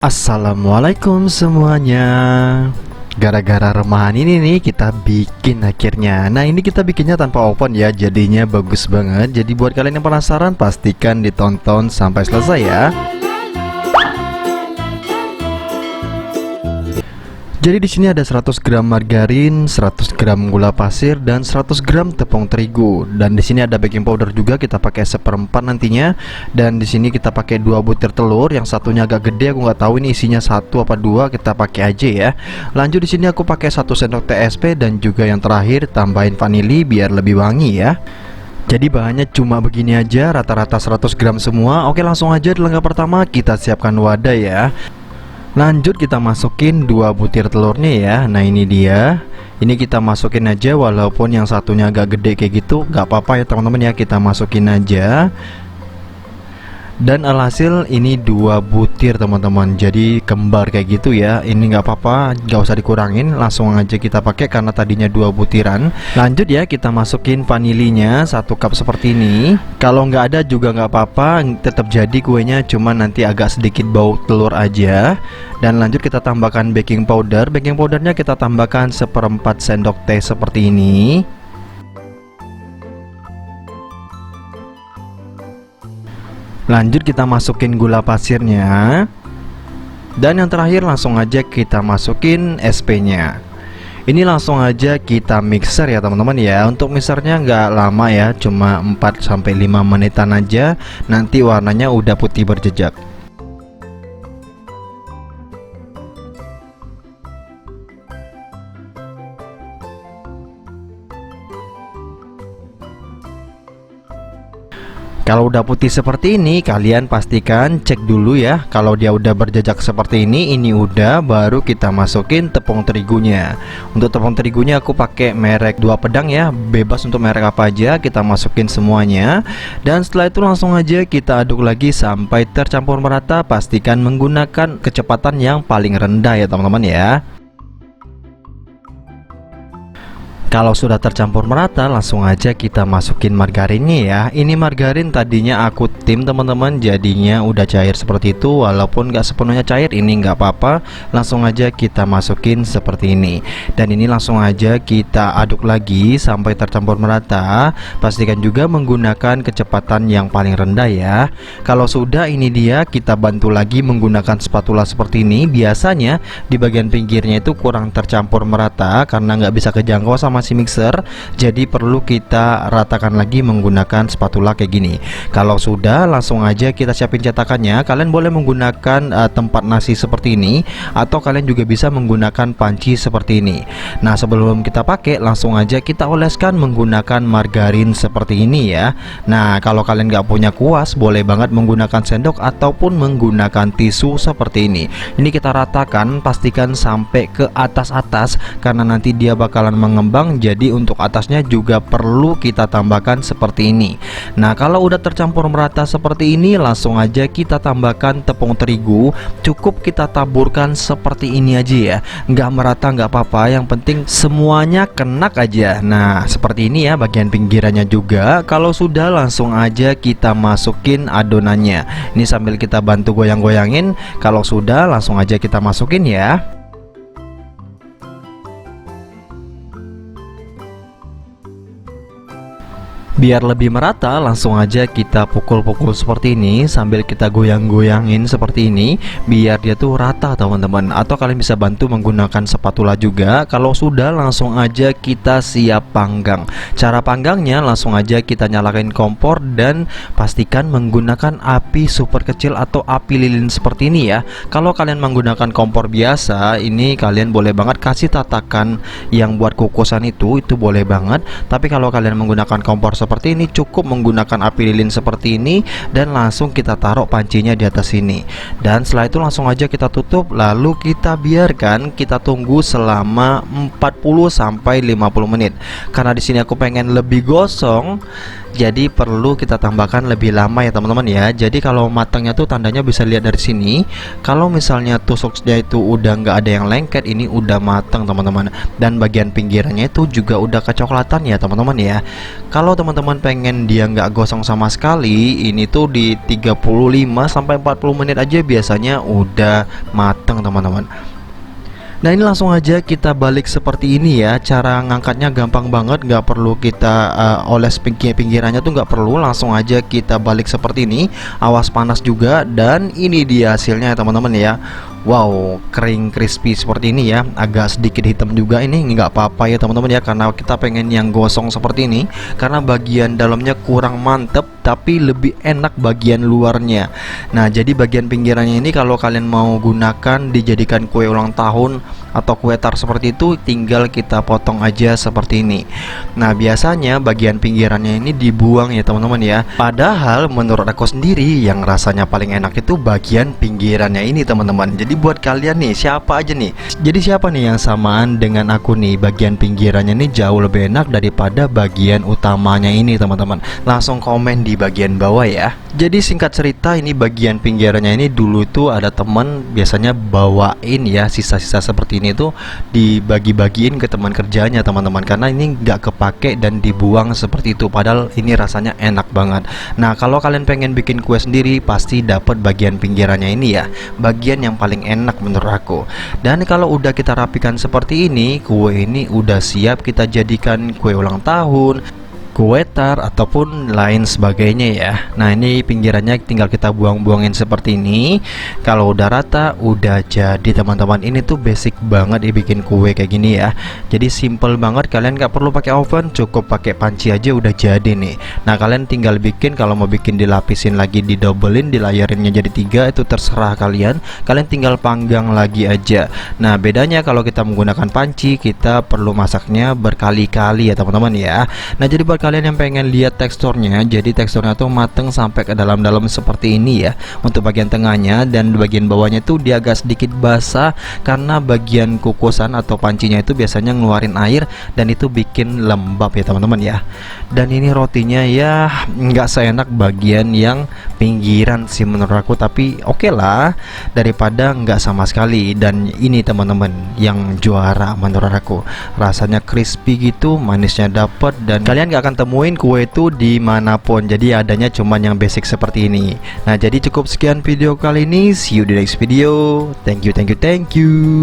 Assalamualaikum semuanya. Gara-gara remahan ini nih kita bikin akhirnya. Nah, ini kita bikinnya tanpa oven ya, jadinya bagus banget. Jadi buat kalian yang penasaran pastikan ditonton sampai selesai ya. Jadi di sini ada 100 gram margarin, 100 gram gula pasir, dan 100 gram tepung terigu. Dan di sini ada baking powder juga, kita pakai 1/4 nantinya. Dan di sini kita pakai 2 butir telur, yang satunya agak gede, aku nggak tahu ini isinya 1 apa 2, kita pakai aja ya. Lanjut di sini aku pakai 1 sendok TSP dan juga yang terakhir tambahin vanili biar lebih wangi ya. Jadi bahannya cuma begini aja, rata-rata 100 gram semua. Oke, langsung aja di langkah pertama kita siapkan wadah ya. Lanjut kita masukin 2 butir telurnya ya. Nah ini dia. Ini kita masukin aja walaupun yang satunya agak gede kayak gitu, gak apa-apa ya teman-teman ya, kita masukin aja. Dan alhasil ini 2 butir teman-teman, jadi kembar kayak gitu ya. Ini nggak apa-apa, nggak usah dikurangin, langsung aja kita pakai karena tadinya 2 butiran. Lanjut ya, kita masukin vanilinya 1 cup seperti ini. Kalau nggak ada juga nggak apa-apa, tetap jadi kuenya, cuman nanti agak sedikit bau telur aja. Dan lanjut kita tambahkan baking powder. Baking powdernya kita tambahkan 1/4 sendok teh seperti ini. Lanjut kita masukin gula pasirnya. Dan yang terakhir langsung aja kita masukin SP nya. Ini langsung aja kita mixer ya teman-teman ya. Untuk mixernya nggak lama ya, cuma 4-5 menitan aja. Nanti warnanya udah putih berjejak. Kalau udah putih seperti ini, kalian pastikan cek dulu ya. Kalau dia udah berjejak seperti ini udah, baru kita masukin tepung terigunya. Untuk tepung terigunya aku pakai merek 2 pedang ya, bebas untuk merek apa aja, kita masukin semuanya. Dan setelah itu langsung aja kita aduk lagi sampai tercampur merata. Pastikan menggunakan kecepatan yang paling rendah ya teman-teman ya. Kalau sudah tercampur merata, langsung aja kita masukin margarinnya ya. Ini margarin tadinya aku tim teman-teman, jadinya udah cair seperti itu. Walaupun nggak sepenuhnya cair, ini nggak apa-apa. Langsung aja kita masukin seperti ini. Dan ini langsung aja kita aduk lagi sampai tercampur merata. Pastikan juga menggunakan kecepatan yang paling rendah ya. Kalau sudah, ini dia, kita bantu lagi menggunakan spatula seperti ini. Biasanya di bagian pinggirnya itu kurang tercampur merata karena nggak bisa kejangkau sama si mixer, jadi perlu kita ratakan lagi menggunakan spatula kayak gini. Kalau sudah, langsung aja kita siapin cetakannya. Kalian boleh menggunakan tempat nasi seperti ini, atau kalian juga bisa menggunakan panci seperti ini. Nah sebelum kita pakai, langsung aja kita oleskan menggunakan margarin seperti ini ya. Nah kalau kalian nggak punya kuas, boleh banget menggunakan sendok ataupun menggunakan tisu seperti ini. Ini kita ratakan, pastikan sampai ke atas-atas karena nanti dia bakalan mengembang. Jadi untuk atasnya juga perlu kita tambahkan seperti ini. Nah kalau udah tercampur merata seperti ini, langsung aja kita tambahkan tepung terigu. Cukup kita taburkan seperti ini aja ya, nggak merata nggak apa-apa, yang penting semuanya kena aja. Nah seperti ini ya bagian pinggirannya juga. Kalau sudah, langsung aja kita masukin adonannya. Ini sambil kita bantu goyang-goyangin. Kalau sudah, langsung aja kita masukin ya. Biar lebih merata, langsung aja kita pukul-pukul seperti ini sambil kita goyang-goyangin seperti ini biar dia tuh rata teman-teman. Atau kalian bisa bantu menggunakan spatula juga. Kalau sudah, langsung aja kita siap panggang. Cara panggangnya langsung aja kita nyalakan kompor dan pastikan menggunakan api super kecil atau api lilin seperti ini ya. Kalau kalian menggunakan kompor biasa, ini kalian boleh banget kasih tatakan yang buat kukusan itu boleh banget. Tapi kalau kalian menggunakan kompor seperti ini, cukup menggunakan api lilin seperti ini dan langsung kita taruh pancinya di atas sini. Dan setelah itu langsung aja kita tutup, lalu kita biarkan, kita tunggu selama 40-50 menit. Karena di sini aku pengen lebih gosong, Jadi perlu kita tambahkan lebih lama ya teman-teman ya. Jadi kalau matangnya tuh tandanya bisa lihat dari sini. Kalau misalnya tusuknya itu udah nggak ada yang lengket, ini udah matang teman-teman. Dan bagian pinggirannya itu juga udah kecoklatan ya teman-teman ya. Kalau teman-teman pengen dia nggak gosong sama sekali, ini tuh di 35 sampai 40 menit aja biasanya udah matang teman-teman. Nah ini langsung aja kita balik seperti ini ya. Cara ngangkatnya gampang banget, nggak perlu kita oles pinggirannya tuh nggak perlu, langsung aja kita balik seperti ini. Awas panas juga. Dan ini dia hasilnya ya teman-teman ya. Wow, kering crispy seperti ini ya. Agak sedikit hitam juga, ini nggak apa-apa ya teman-teman ya, karena kita pengen yang gosong seperti ini. Karena bagian dalamnya kurang mantep, tapi lebih enak bagian luarnya. Nah jadi bagian pinggirannya ini kalau kalian mau gunakan dijadikan kue ulang tahun atau kue tar seperti itu, tinggal kita potong aja seperti ini. Nah biasanya bagian pinggirannya ini dibuang ya teman-teman ya. Padahal menurut aku sendiri yang rasanya paling enak itu bagian pinggirannya ini teman-teman. Jadi buat kalian nih, siapa aja nih, jadi siapa nih yang samaan dengan aku nih, bagian pinggirannya ini jauh lebih enak daripada bagian utamanya ini teman-teman, langsung komen di bagian bawah ya. Jadi singkat cerita, ini bagian pinggirannya ini dulu tuh ada teman biasanya bawain ya sisa-sisa seperti ini tuh dibagi-bagiin ke teman kerjanya teman-teman, karena ini nggak kepake dan dibuang seperti itu, padahal ini rasanya enak banget. Nah kalau kalian pengen bikin kue sendiri pasti dapat bagian pinggirannya ini ya, bagian yang paling enak menurut aku. Dan kalau udah kita rapikan seperti ini, kue ini udah siap kita jadikan kue ulang tahun, kue tar ataupun lain sebagainya ya. Nah ini pinggirannya tinggal kita buang-buangin seperti ini. Kalau udah rata udah jadi teman-teman. Ini tuh basic banget dibikin kue kayak gini ya. Jadi simple banget, kalian nggak perlu pakai oven, cukup pakai panci aja udah jadi nih. Nah kalian tinggal bikin, kalau mau bikin dilapisin lagi, didobelin, dilayarinnya jadi 3, itu terserah kalian. Kalian tinggal panggang lagi aja. Nah bedanya kalau kita menggunakan panci, kita perlu masaknya berkali-kali ya teman-teman ya. Nah jadi buat kalian yang pengen lihat teksturnya, jadi teksturnya tuh mateng sampai ke dalam-dalam seperti ini ya untuk bagian tengahnya, dan bagian bawahnya tuh dia agak sedikit basah karena bagian kukusan atau pancinya itu biasanya ngeluarin air dan itu bikin lembab ya teman-teman ya. Dan ini rotinya ya nggak seenak bagian yang pinggiran sih menurut aku, tapi oke lah daripada nggak sama sekali. Dan ini teman-teman yang juara menurut aku, rasanya crispy gitu, manisnya dapet, dan kalian nggak akan temuin kue itu dimanapun. Jadi adanya cuman yang basic seperti ini. Nah jadi cukup sekian video kali ini, see you di next video. Thank you.